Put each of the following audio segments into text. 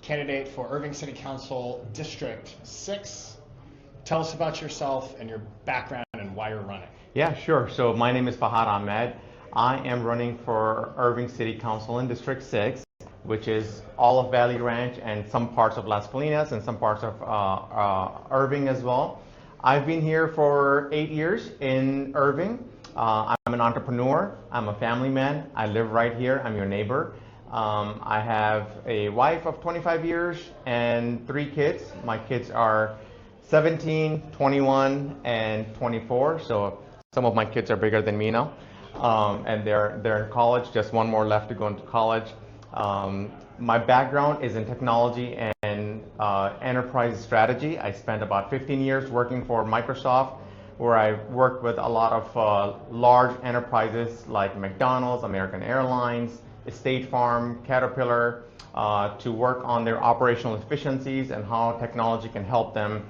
candidate for Irving City Council District 6. Tell us about yourself and your background and why you're running. Yeah, sure. So my name is Fahad Ahmed. I am running for Irving City Council in District 6, which is all of Valley Ranch and some parts of Las Colinas and some parts of Irving as well. I've been here for 8 years in Irving. I'm an entrepreneur. I'm a family man. I live right here. I'm your neighbor. I have a wife of 25 years and 3 kids. My kids are 17, 21, and 24. So some of my kids are bigger than me now. And they're in college. Just one more left to go into college. My background is in technology and enterprise strategy. I spent about 15 years working for Microsoft, where I worked with a lot of large enterprises like McDonald's, American Airlines, State Farm, Caterpillar, to work on their operational efficiencies and how technology can help them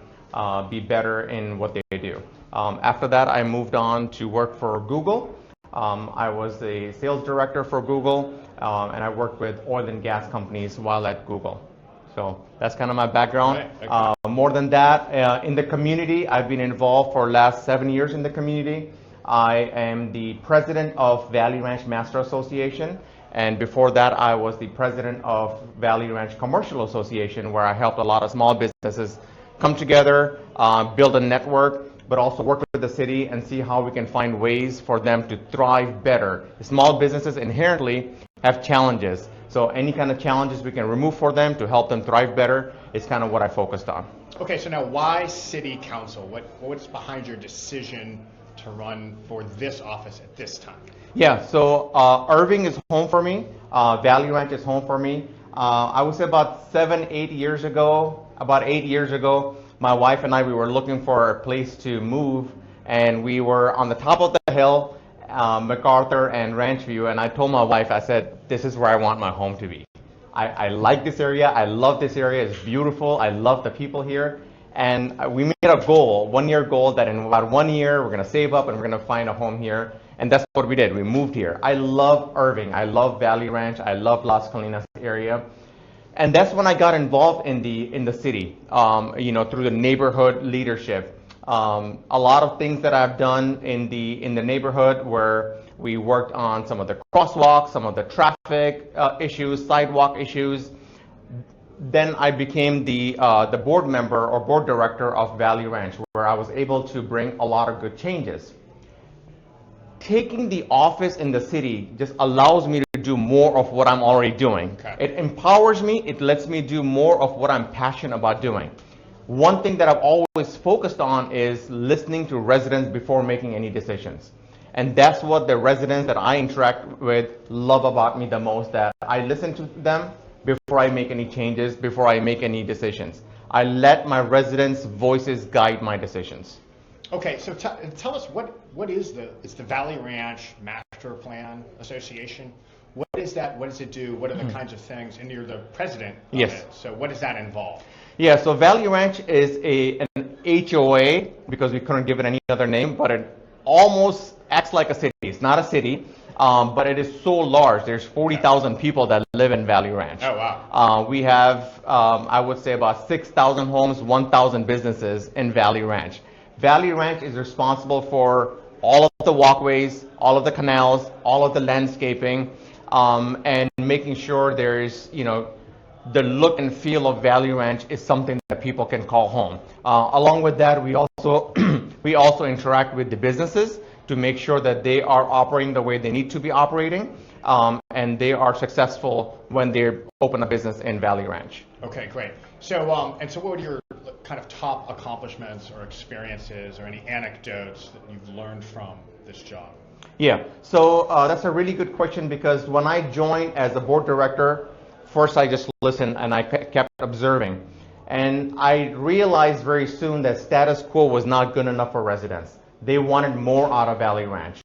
be better in what they do. After that, I moved on to work for Google. I was a sales director for Google, and I worked with oil and gas companies while at Google. So that's kind of my background. Right. Okay. More than that, in the community, I've been involved for the last 7 years in the community. I am the president of Valley Ranch Master Association, and before that, I was the president of Valley Ranch Commercial Association, where I helped a lot of small businesses come together, build a network, but also work with the city and see how we can find ways for them to thrive better. Small businesses inherently have challenges, so any kind of challenges we can remove for them to help them thrive better is kind of what I focused on. Okay, so now why City Council? What's behind your decision to run for this office at this time? Yeah, so Irving is home for me. Valley Ranch is home for me. I would say about 8 years ago, my wife and I, we were looking for a place to move, and we were on the top of the hill, MacArthur and Ranchview, and I told my wife, I said, this is where I want my home to be. I like this area. I love this area. It's beautiful. I love the people here. And we made a goal, 1 year goal, that in about 1 year, we're going to save up and we're going to find a home here. And that's what we did. We moved here. I love Irving. I love Valley Ranch. I love Las Colinas area. And that's when I got involved in the city, through the neighborhood leadership. A lot of things that I've done in the neighborhood, where we worked on some of the crosswalks, some of the traffic issues, sidewalk issues. Then I became the board member or board director of Valley Ranch, where I was able to bring a lot of good changes. Taking the office in the city just allows me to do more of what I'm already doing. Okay. It empowers me. It lets me do more of what I'm passionate about doing. One thing that I've always focused on is listening to residents before making any decisions. And that's what the residents that I interact with love about me the most, that I listen to them before I make any changes, before I make any decisions. I let my residents' voices guide my decisions. Okay, so tell us what is the Valley Ranch Master Plan Association? What is that? What does it do? What are the kinds of things? And you're the president of Yes. it. So what does that involve? Yeah, so Valley Ranch is an HOA, because we couldn't give it any other name, but it almost acts like a city. It's not a city, but it is so large. There's 40,000 people that live in Valley Ranch. Oh, wow. We have, I would say, about 6,000 homes, 1,000 businesses in Valley Ranch. Valley Ranch is responsible for all of the walkways, all of the canals, all of the landscaping, and making sure there's, the look and feel of Valley Ranch is something that people can call home. Along with that, we also we also interact with the businesses to make sure that they are operating the way they need to be operating, and they are successful when they open a business in Valley Ranch. Okay, great. So so what would your kind of top accomplishments or experiences or any anecdotes that you've learned from this job? Yeah, so that's a really good question, because when I joined as a board director, first I just listened and I kept observing. And I realized very soon that status quo was not good enough for residents. They wanted more out of Valley Ranch.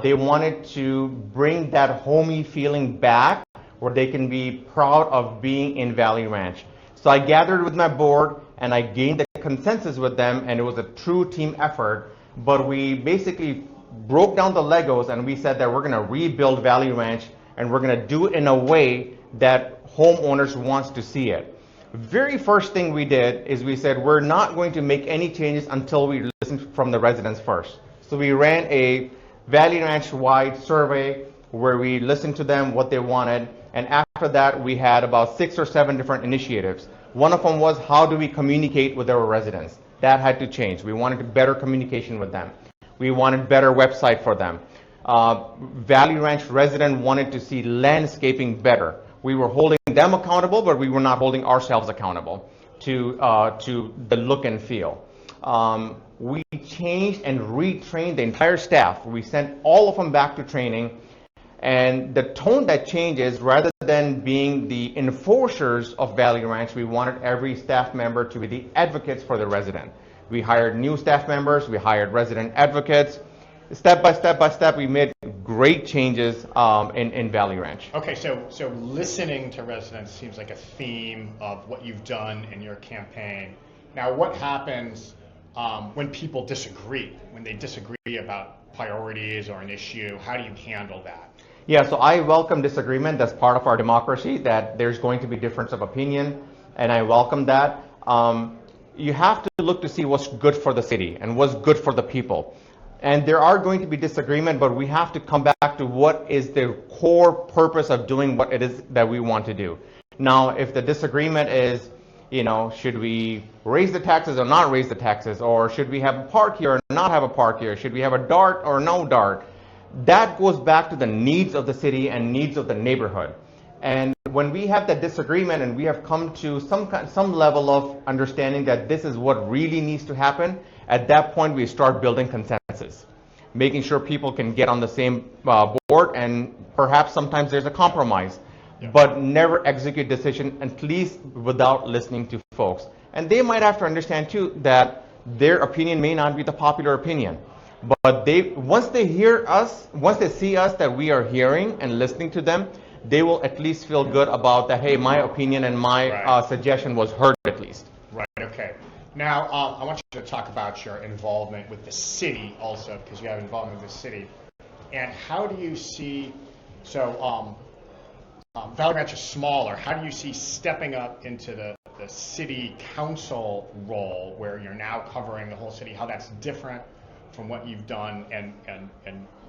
They wanted to bring that homey feeling back, where they can be proud of being in Valley Ranch. So I gathered with my board and I gained the consensus with them, and it was a true team effort. But we basically broke down the Legos and we said that we're going to rebuild Valley Ranch, and we're going to do it in a way that homeowners wants to see it. Very first thing we did is we said we're not going to make any changes until we listen from the residents first. So we ran a Valley Ranch-wide survey where we listened to them, what they wanted, and after that we had about 6 or 7 different initiatives. One of them was, how do we communicate with our residents? That had to change. We wanted better communication with them. We wanted better website for them. Valley Ranch resident wanted to see landscaping better. We were holding them accountable, but we were not holding ourselves accountable to the look and feel. We changed and retrained the entire staff. We sent all of them back to training. And the tone that changes, rather than being the enforcers of Valley Ranch, we wanted every staff member to be the advocates for the resident. We hired new staff members, we hired resident advocates. Step by step, we made great changes in Valley Ranch. Okay, so listening to residents seems like a theme of what you've done in your campaign. Now, what happens when people disagree, when they disagree about priorities or an issue? How do you handle that? Yeah, so I welcome disagreement. That's part of our democracy, that there's going to be difference of opinion, and I welcome that. You have to look to see what's good for the city and what's good for the people. And there are going to be disagreement, but we have to come back to what is the core purpose of doing what it is that we want to do. Now, if the disagreement is, should we raise the taxes or not raise the taxes, or should we have a park here or not have a park here, should we have a DART or no DART, that goes back to the needs of the city and needs of the neighborhood. And when we have that disagreement and we have come to some level of understanding that this is what really needs to happen, at that point we start building consensus, making sure people can get on the same board, and perhaps sometimes there's a compromise, but never execute decision, at least without listening to folks. And they might have to understand too that their opinion may not be the popular opinion, but once they hear us, once they see us that we are hearing and listening to them, they will at least feel good about that, hey, my opinion and my suggestion was heard at least. Right, okay. Now, I want you to talk about your involvement with the city also, because you have involvement with the city. And how do you see, Valley Ranch is smaller, how do you see stepping up into the city council role, where you're now covering the whole city, how that's different from what you've done and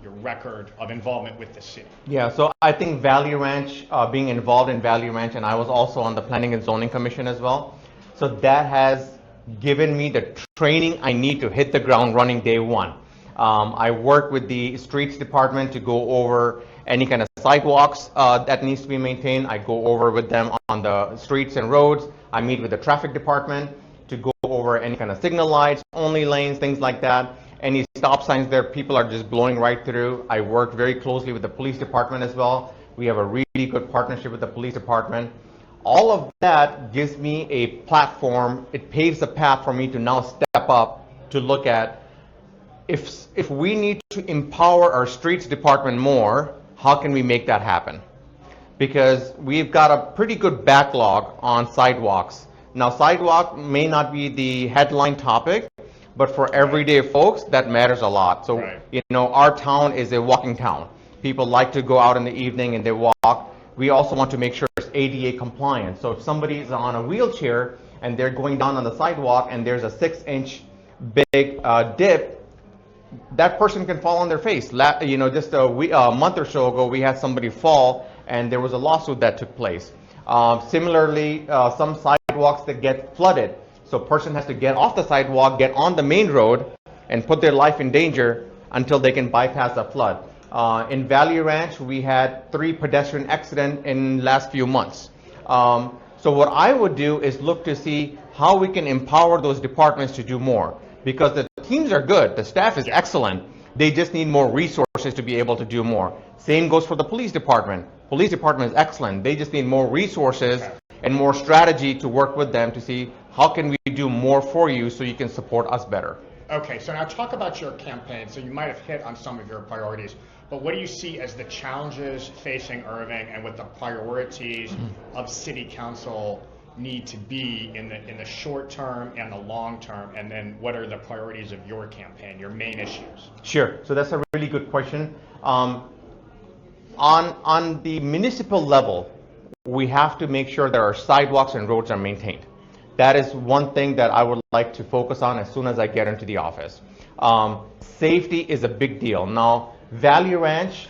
your record of involvement with the city? Yeah, so I think Valley Ranch, being involved in Valley Ranch, and I was also on the Planning and Zoning Commission as well, so that has given me the training I need to hit the ground running day one. I work with the streets department to go over any kind of sidewalks that needs to be maintained. I go over with them on the streets and roads. I meet with the traffic department to go over any kind of signal lights, only lanes, things like that. Any stop signs there, people are just blowing right through. I work very closely with the police department as well. We have a really good partnership with the police department. All of that gives me a platform. It paves the path for me to now step up to look at if we need to empower our streets department more, how can we make that happen? Because we've got a pretty good backlog on sidewalks. Now, sidewalk may not be the headline topic, but for everyday folks, that matters a lot. So, our town is a walking town. People like to go out in the evening and they walk. We also want to make sure it's ADA compliant. So if somebody is on a wheelchair and they're going down on the sidewalk and there's a 6-inch big dip, that person can fall on their face. Just a month or so ago, we had somebody fall and there was a lawsuit that took place. Similarly, some sidewalks that get flooded. So a person has to get off the sidewalk, get on the main road, and put their life in danger until they can bypass the flood. In Valley Ranch, we had 3 pedestrian accidents in last few months. So what I would do is look to see how we can empower those departments to do more. Because the teams are good, the staff is excellent, they just need more resources to be able to do more. Same goes for the police department. Police department is excellent, they just need more resources and more strategy to work with them to see how can we do more for you so you can support us better. Okay, so now talk about your campaign. So you might have hit on some of your priorities, but what do you see as the challenges facing Irving and what the priorities of city council need to be in the short term and the long term, and then what are the priorities of your campaign, your main issues? Sure, so that's a really good question. On the municipal level, we have to make sure that our sidewalks and roads are maintained. That is one thing that I would like to focus on as soon as I get into the office. Safety is a big deal. Now, Valley Ranch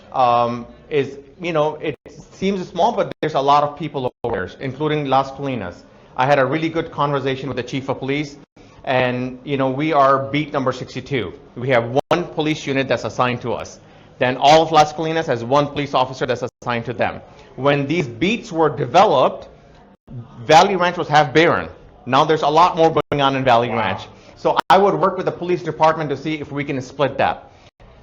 is, it seems small, but there's a lot of people over there, including Las Colinas. I had a really good conversation with the chief of police, and we are beat number 62. We have one police unit that's assigned to us. Then all of Las Colinas has one police officer that's assigned to them. When these beats were developed, Valley Ranch was half barren. Now there's a lot more going on in Valley Ranch. So I would work with the police department to see if we can split that.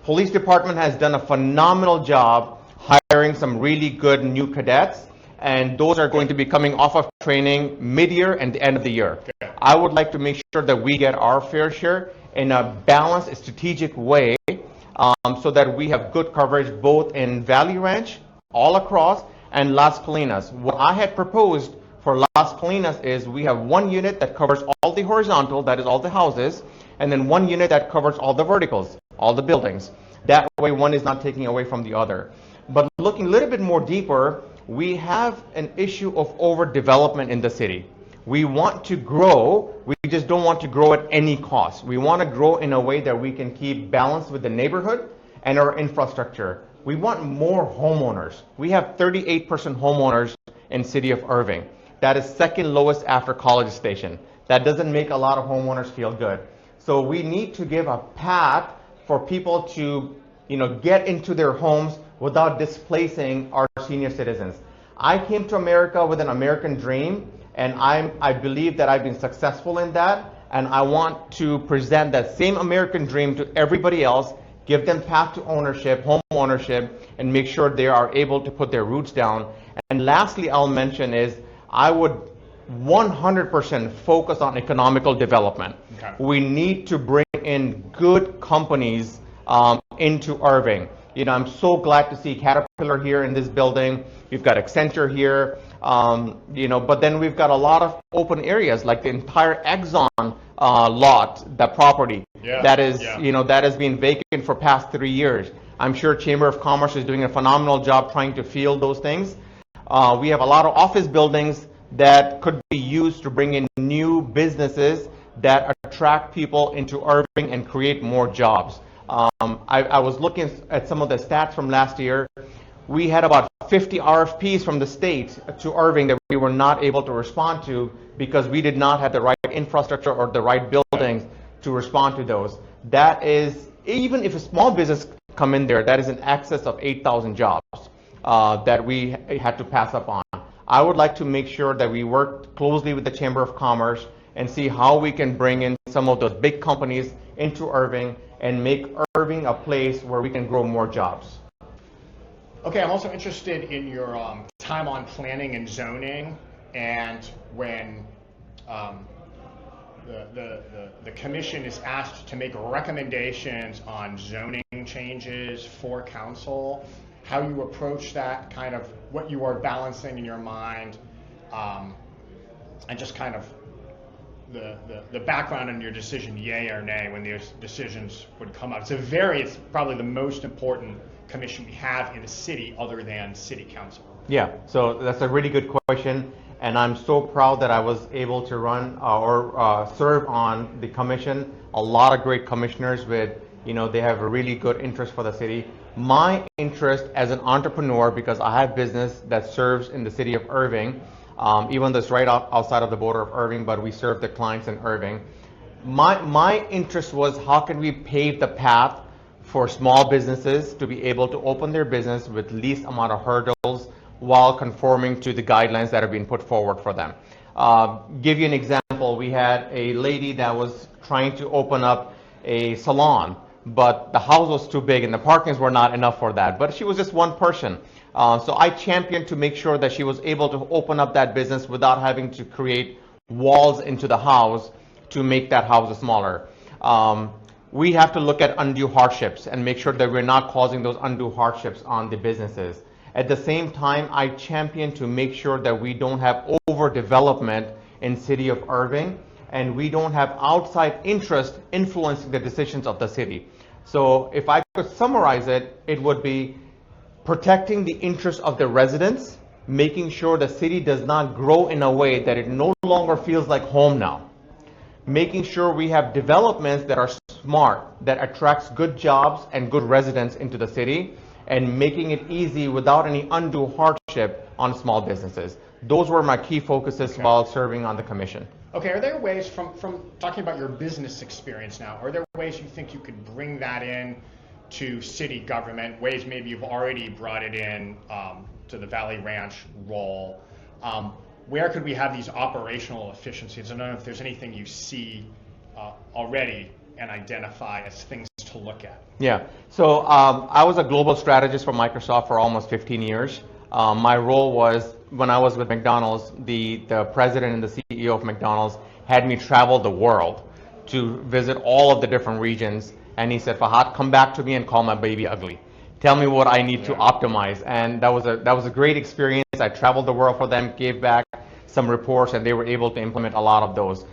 Police department has done a phenomenal job hiring some really good new cadets, and those are going to be coming off of training mid-year and the end of the year. Okay. I would like to make sure that we get our fair share in a balanced, strategic way, so that we have good coverage both in Valley Ranch, all across, and Las Colinas. What I had proposed for Las Colinas is we have one unit that covers all the horizontal, that is all the houses, and then one unit that covers all the verticals, all the buildings. That way one is not taking away from the other. But looking a little bit more deeper, we have an issue of overdevelopment in the city. We want to grow, we just don't want to grow at any cost. We want to grow in a way that we can keep balance with the neighborhood and our infrastructure. We want more homeowners. We have 38% homeowners in city of Irving. That is second lowest after College Station. That doesn't make a lot of homeowners feel good. So we need to give a path for people to, get into their homes without displacing our senior citizens. I came to America with an American dream, and I believe that I've been successful in that, and I want to present that same American dream to everybody else, give them path to ownership, home ownership, and make sure they are able to put their roots down. And lastly, I'll mention is I would 100% focus on economical development. Okay. We need to bring in good companies into Irving. I'm so glad to see Caterpillar here in this building. We've got Accenture here, but then we've got a lot of open areas, like the entire Exxon lot, that property that has been vacant for past 3 years. I'm sure Chamber of Commerce is doing a phenomenal job trying to fill those things. We have a lot of office buildings that could be used to bring in new businesses that attract people into Irving and create more jobs. I was looking at some of the stats from last year. We had about 50 RFPs from the state to Irving that we were not able to respond to because we did not have the right infrastructure or the right buildings to respond to those. That is, even if a small business come in there, that is in excess of 8,000 jobs that we had to pass up on. I would like to make sure that we work closely with the Chamber of Commerce and see how we can bring in some of those big companies into Irving and make Irving a place where we can grow more jobs. Okay, I'm also interested in your time on planning and zoning, and when the commission is asked to make recommendations on zoning changes for council, how you approach that, kind of what you are balancing in your mind, and just kind of the background on your decision, yay or nay, when those decisions would come up. It's probably the most important commission we have in the city other than city council. Yeah, so that's a really good question, and I'm so proud that I was able to run or serve on the commission. A lot of great commissioners with, they have a really good interest for the city. My interest as an entrepreneur, because I have business that serves in the city of Irving, even though it's right outside of the border of Irving, but we serve the clients in Irving. My interest was how can we pave the path for small businesses to be able to open their business with least amount of hurdles while conforming to the guidelines that have been put forward for them. Give you an example, we had a lady that was trying to open up a salon, but the house was too big and the parkings were not enough for that. But she was just one person. So I championed to make sure that she was able to open up that business without having to create walls into the house to make that house smaller. We have to look at undue hardships and make sure that we're not causing those undue hardships on the businesses. At the same time, I champion to make sure that we don't have overdevelopment in city of Irving and we don't have outside interest influencing the decisions of the city. So if I could summarize it, it would be protecting the interests of the residents making sure the city does not grow in a way that it no longer feels like home now. Making sure we have developments that are smart, that attracts good jobs and good residents into the city, and making it easy without any undue hardship on small businesses. Those were my key focuses while serving on the commission. Okay, are there ways, from talking about your business experience now, are there ways you think you could bring that in to city government, ways maybe you've already brought it in to the Valley Ranch role? Where could we have these operational efficiencies? I don't know if there's anything you see already and identify as things to look at. Yeah, so I was a global strategist for Microsoft for almost 15 years. My role was, when I was with McDonald's, the president and the CEO of McDonald's had me travel the world to visit all of the different regions. And he said, Fahad, come back to me and call my baby ugly. Tell me what I need to optimize. And that was a great experience. I traveled the world for them, gave back some reports, and they were able to implement a lot of those.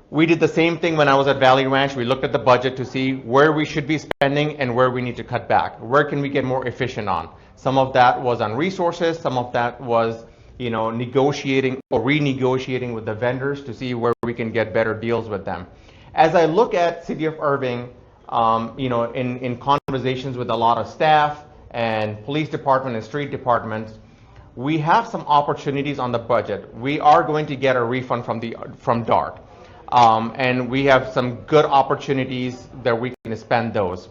We did the same thing when I was at Valley Ranch. We looked at the budget to see where we should be spending and where we need to cut back. Where can we get more efficient on? Some of that was on resources. Some of that was, negotiating or renegotiating with the vendors to see where we can get better deals with them. As I look at City of Irving, in conversations with a lot of staff and police department and street departments, we have some opportunities on the budget. We are going to get a refund from DART. And we have some good opportunities that we can spend those.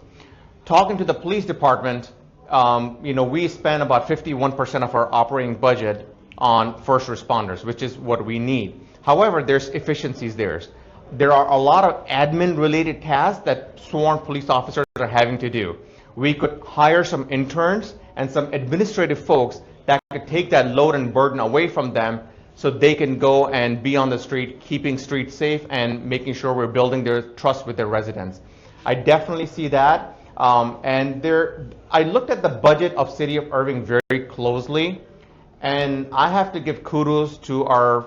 Talking to the police department, we spend about 51% of our operating budget on first responders, which is what we need. However, there's efficiencies there. There are a lot of admin-related tasks that sworn police officers are having to do. We could hire some interns and some administrative folks that could take that load and burden away from them, so they can go and be on the street, keeping streets safe and making sure we're building their trust with their residents. I definitely see that. I looked at the budget of City of Irving very closely, and I have to give kudos to our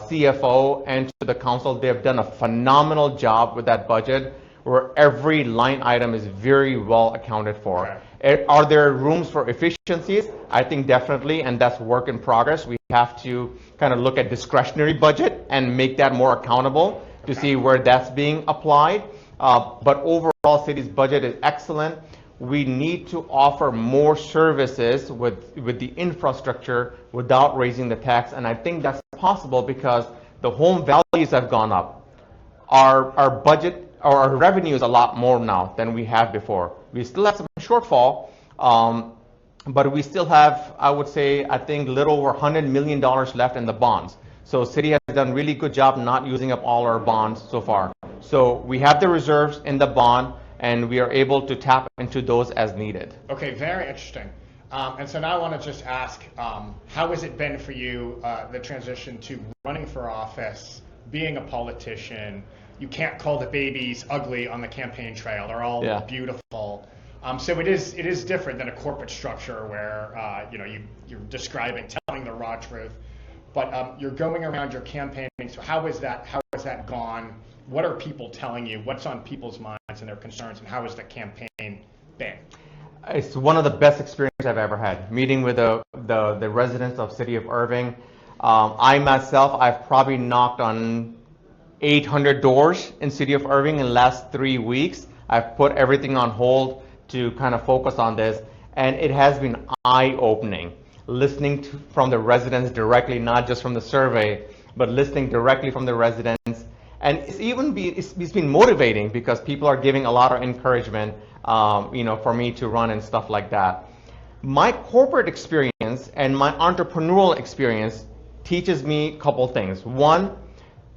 CFO and to the council. They have done a phenomenal job with that budget, where every line item is very well accounted for. Okay. Are there rooms for efficiencies? I think definitely, and that's work in progress. We have to kind of look at discretionary budget and make that more accountable to see where that's being applied. But overall, city's budget is excellent. We need to offer more services with the infrastructure without raising the tax, and I think that's possible because the home values have gone up. Our budget, or our revenue, is a lot more now than we have before. We still have some shortfall, but we still have, I would say, I think, a little over $100 million left in the bonds. So city has done a really good job not using up all our bonds so far. So we have the reserves in the bond, and we are able to tap into those as needed. Okay, very interesting. And so now I want to just ask, how has it been for you, the transition to running for office, being a politician? You can't call the babies ugly on the campaign trail. They're all beautiful. So it is different than a corporate structure where you're describing, telling the raw truth. But you're going around your campaigning. So how has that gone? What are people telling you? What's on people's minds and their concerns, and how has the campaign been? It's one of the best experiences I've ever had, meeting with the residents of City of Irving. I've probably knocked on 800 doors in City of Irving in the last 3 weeks. I've put everything on hold to kind of focus on this, and it has been eye-opening, listening from the residents directly, not just from the survey, but listening directly from the residents. And it's been motivating because people are giving a lot of encouragement, for me to run and stuff like that. My corporate experience and my entrepreneurial experience teaches me a couple things. One,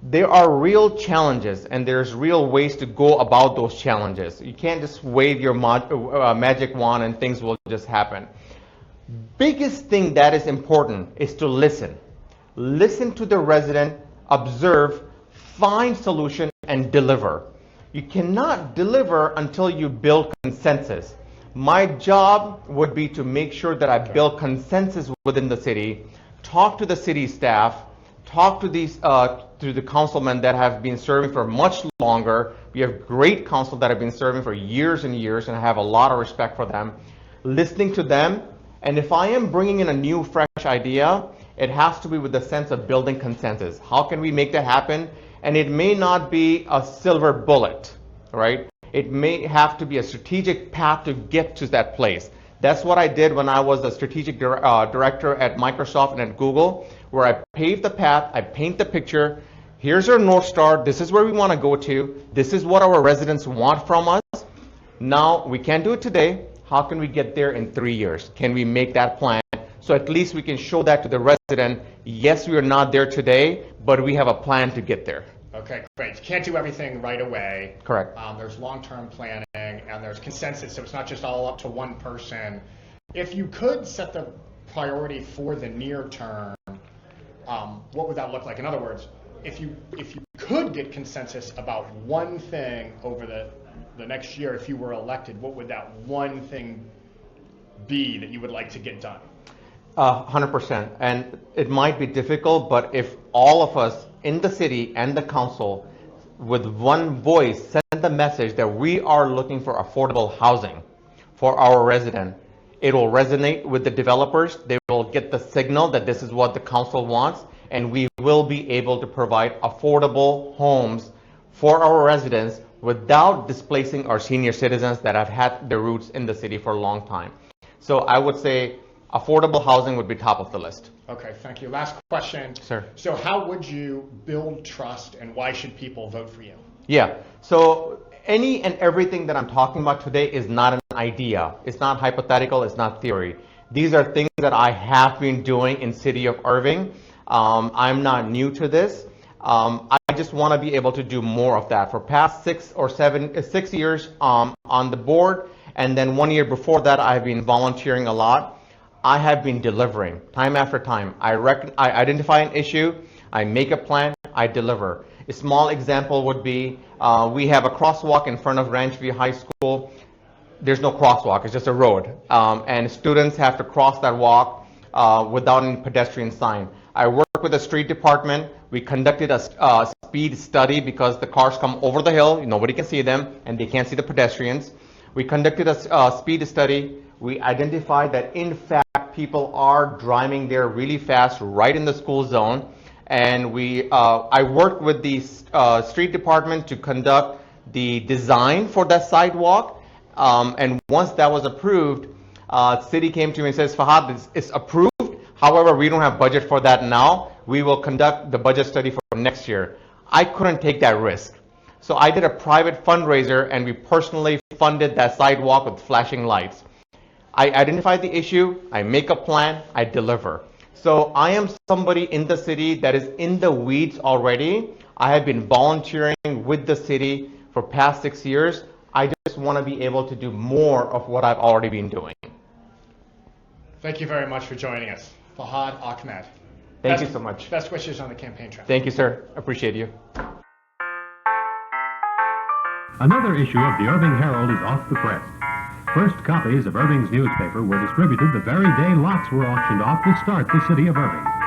there are real challenges, and there's real ways to go about those challenges. You can't just wave your magic wand and things will just happen. Biggest thing that is important is to listen. Listen to the resident, observe, find solution, and deliver. You cannot deliver until you build consensus. My job would be to make sure that I build consensus within the city, talk to the city staff, talk to the councilmen that have been serving for much longer. We have great council that have been serving for years and years, and I have a lot of respect for them. Listening to them, and if I am bringing in a new, fresh idea, It has to be with the sense of building consensus. How can we make that happen? And it may not be a silver bullet, right? It may have to be a strategic path to get to that place. That's what I did when I was a strategic director at Microsoft and at Google, where I paved the path, I paint the picture. Here's our North Star. This is where we want to go to. This is what our residents want from us. Now, we can't do it today. How can we get there in 3 years? Can we make that plan? So at least we can show that to the resident. Yes, we are not there today, but we have a plan to get there. Okay, great. You can't do everything right away. Correct. There's long-term planning and there's consensus, so it's not just all up to one person. If you could set the priority for the near term, what would that look like? In other words, if you could get consensus about one thing over the next year, if you were elected, what would that one thing be that you would like to get done? 100%. And it might be difficult, but if all of us in the city and the council with one voice send the message that we are looking for affordable housing for our resident, it will resonate with the developers. They will get the signal that this is what the council wants, and we will be able to provide affordable homes for our residents without displacing our senior citizens that have had their roots in the city for a long time. So I would say affordable housing would be top of the list. Okay, thank you. Last question. Sir. So how would you build trust and why should people vote for you? Yeah, so any and everything that I'm talking about today is not an idea. It's not hypothetical, it's not theory. These are things that I have been doing in City of Irving. I'm not new to this. I just want to be able to do more of that. For past 6 years on the board, and then 1 year before that, I've been volunteering a lot. I have been delivering time after time. I identify an issue, I make a plan, I deliver. A small example would be we have a crosswalk in front of Ranchview High School. There's no crosswalk, it's just a road. And students have to cross that walk without any pedestrian sign. I work with the street department. We conducted a speed study because the cars come over the hill, nobody can see them, and they can't see the pedestrians. We conducted a speed study. We identified that in fact people are driving there really fast right in the school zone. And I worked with the street department to conduct the design for that sidewalk. And once that was approved, city came to me and says, Fahad, it's approved. However, we don't have budget for that now. We will conduct the budget study for next year. I couldn't take that risk. So I did a private fundraiser and we personally funded that sidewalk with flashing lights. I identify the issue, I make a plan, I deliver. So I am somebody in the city that is in the weeds already. I have been volunteering with the city for past 6 years. I just want to be able to do more of what I've already been doing. Thank you very much for joining us. Fahad Ahmed. Thank you so much. Best wishes on the campaign trail. Thank you, sir. Appreciate you. Another issue of the Irving Herald is off the press. First copies of Irving's newspaper were distributed the very day lots were auctioned off to start the City of Irving.